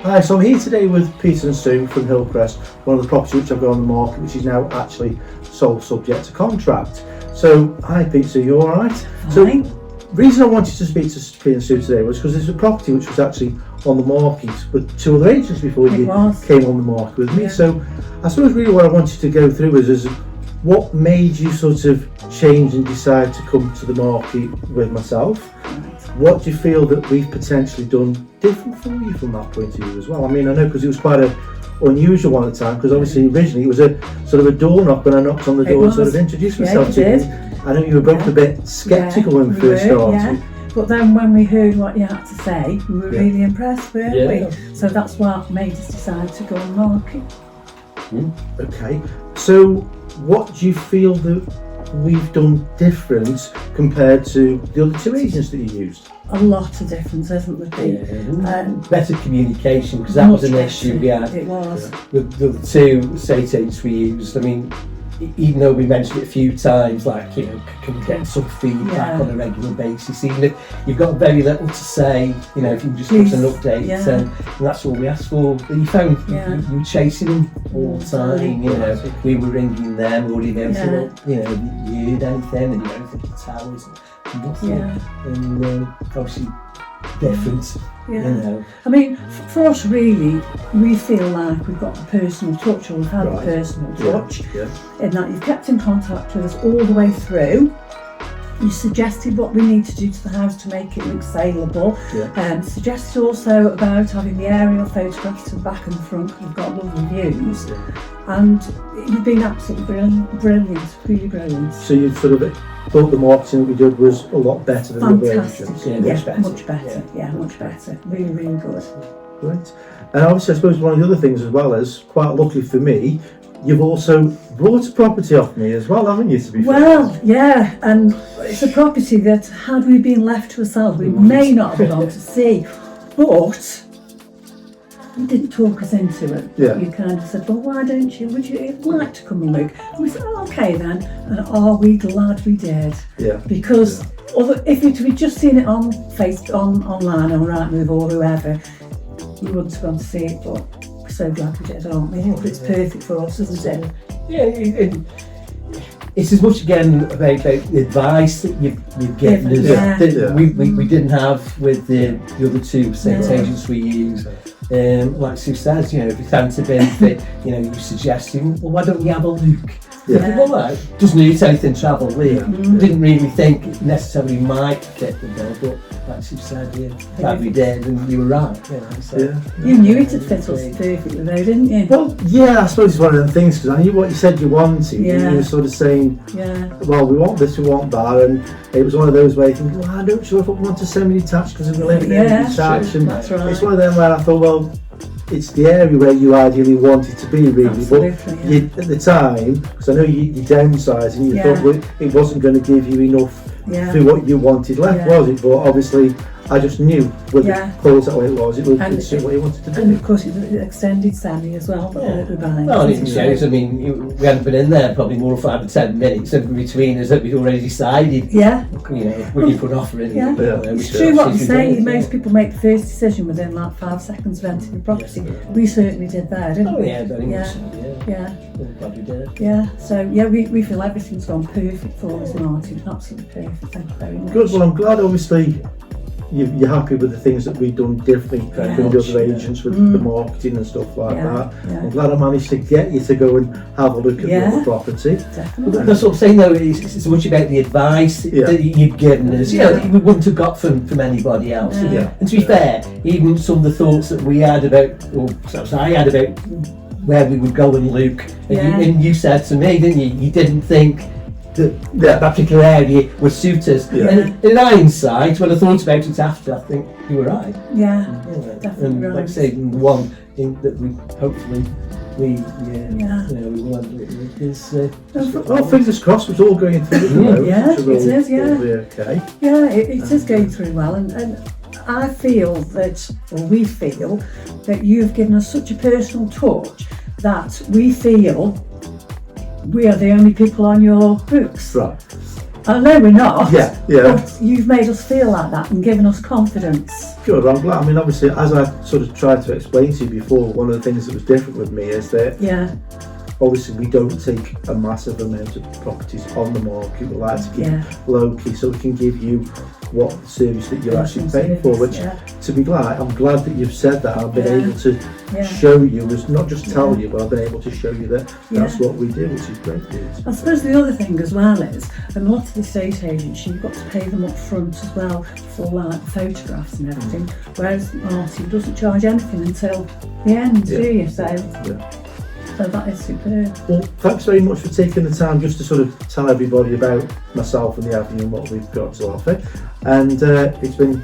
Hi, so I'm here today with Peter and Sue from Hillcrest, one of the properties which I've got on the market, which is now actually sold subject to contract. So, hi Peter, you alright? So, the reason I wanted to speak to Peter and Sue today was because there's a property which was actually on the market with two other agents before you came on the market with me. So, I suppose really what I wanted to go through is what made you sort of change and decide to come to the market with myself? What do you feel that we've potentially done different for you from that point of view as well? I mean, I know because it was quite an unusual one at the time, because obviously originally it was a sort of a door knock when I knocked on the door and sort of introduced myself to you. I know you were both a bit sceptical when we first started. Yeah. But then when we heard what you had to say, we were really impressed, weren't we? So that's what made us decide to go on the market. Okay, so what do you feel that we've done different compared to the other two agents that you used? A lot of difference, hasn't there? Better communication, because that was an issue we had. It was. With the two estate agents we used. I mean, even though we mentioned it a few times, like, you know, can we get some feedback on a regular basis, even if you've got very little to say, you know, if you can just give us an update, and that's all we asked for. But you found you were chasing them all the time, you know, we were ringing them, or you know, you heard anything, and you know, anything to tell us, nothing, and obviously different. You know. I mean, for us really, we feel like we've got a personal touch, or we've had a personal touch, in that you've kept in contact with us all the way through. You suggested what we need to do to the house to make it look saleable. Suggested also about having the aerial photographs to the back and the front, because we've got lovely views. And you've been absolutely brilliant, really brilliant. So you sort of thought the marketing that we did was a lot better than the other agents? Much better. Much better. Really, really good. Right. And obviously I suppose one of the other things as well is, quite luckily for me, you've also bought a property off me as well, haven't you, to be fair? Well, yeah, and it's a property that, had we been left to ourselves, we may not have gone to see, but you didn't talk us into it. You kind of said, well, why don't you, would you like to come and look? And we said, oh, okay then, and are we glad we did? Because if we'd just seen it on online, on Rightmove or whoever, we wouldn't have gone to see it, but we're so glad we did, aren't we? It's perfect for us, isn't it? It's as much again about the advice that you've given us that we didn't have with the other two estate agents we use. Like Sue says, you know, if it hadn't have been that, you know, you suggesting, well, why don't you have a look? Well, that doesn't need anything travel with. Didn't really think it necessarily might fit the bill, but like Sue said, glad we did, and you were right. You know, so. You knew it had fit us perfectly though, didn't you? Well, I suppose it's one of the things, because I knew what you said you wanted. You were sort of saying, well, we want this, we want that, and it was one of those where you think, well, I'm not sure if I want to semi-detached because we live in detached, and that's right. It's one of them where I thought, well, it's the area where you ideally wanted to be, really. Absolutely, but you, at the time, because I know you downsized and you thought it wasn't going to give you enough for what you wanted left, was it? But obviously, I just knew with the colours that way it was, it would suit what you wanted to do. And of course, it's extended semi as well, but we're buying. No, it shows. I mean, we hadn't been in there probably more than 5 or 10 minutes in between us that we'd already decided. You know, we could put an offer in. It's true what you say. Most people make the first decision within like 5 seconds of entering the property. We certainly did that, didn't we? Oh yeah, very much. Glad we did. So we feel everything's gone perfect for us, Martin. Absolutely perfect. Thank you very much. Good. Well, I'm glad. Obviously, you're happy with the things that we've done differently from the other agents with the marketing and stuff like that. I'm glad I managed to get you to go and have a look at the property. Definitely. That's what I'm saying though, it's so much about the advice that you've given us, you know, that we wouldn't have got from anybody else. And to be fair, even some of the thoughts that we had about, or perhaps I had about where we would go and look, and you said to me, didn't you, you didn't think that particular area would suit us. And in hindsight, when I thought about it after, I think you were right. Definitely and right. like I say, the one that we hopefully we will end it with. Well, fingers crossed, it's all going through. It is. Okay. It is going through well, and I feel that, or we feel that you've given us such a personal touch that we feel we are the only people on your books. Right. I know we're not. Yeah. But you've made us feel like that and given us confidence. Good, I'm glad. I mean, obviously, as I sort of tried to explain to you before, one of the things that was different with me is that obviously we don't take a massive amount of properties on the market. We like to keep low key so we can give you what service that you're actually paying for, which I'm glad that you've said that. I've been able to show you, not just tell you, but I've been able to show you that that's what we do, which is great news. I suppose the other thing as well is, a lot of the estate agents, you've got to pay them up front as well for like photographs and everything, whereas Martin doesn't charge anything until the end, do you? So that is superb. Well, thanks very much for taking the time just to sort of tell everybody about myself and the Avenue and what we've got to offer. And it's been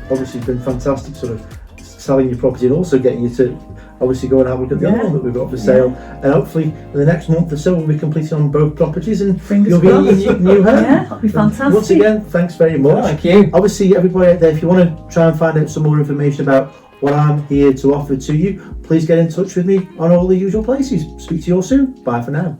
fantastic sort of selling your property and also getting you to obviously go and have a look at the other one that we've got for sale. And hopefully in the next month or so we'll be completing on both properties and you'll be in your new home. Yeah, that'll be fantastic. Once again, thanks very much. Thank you. Obviously, everybody out there, if you want to try and find out some more information about what I'm here to offer to you, please get in touch with me on all the usual places. Speak to you all soon. Bye for now.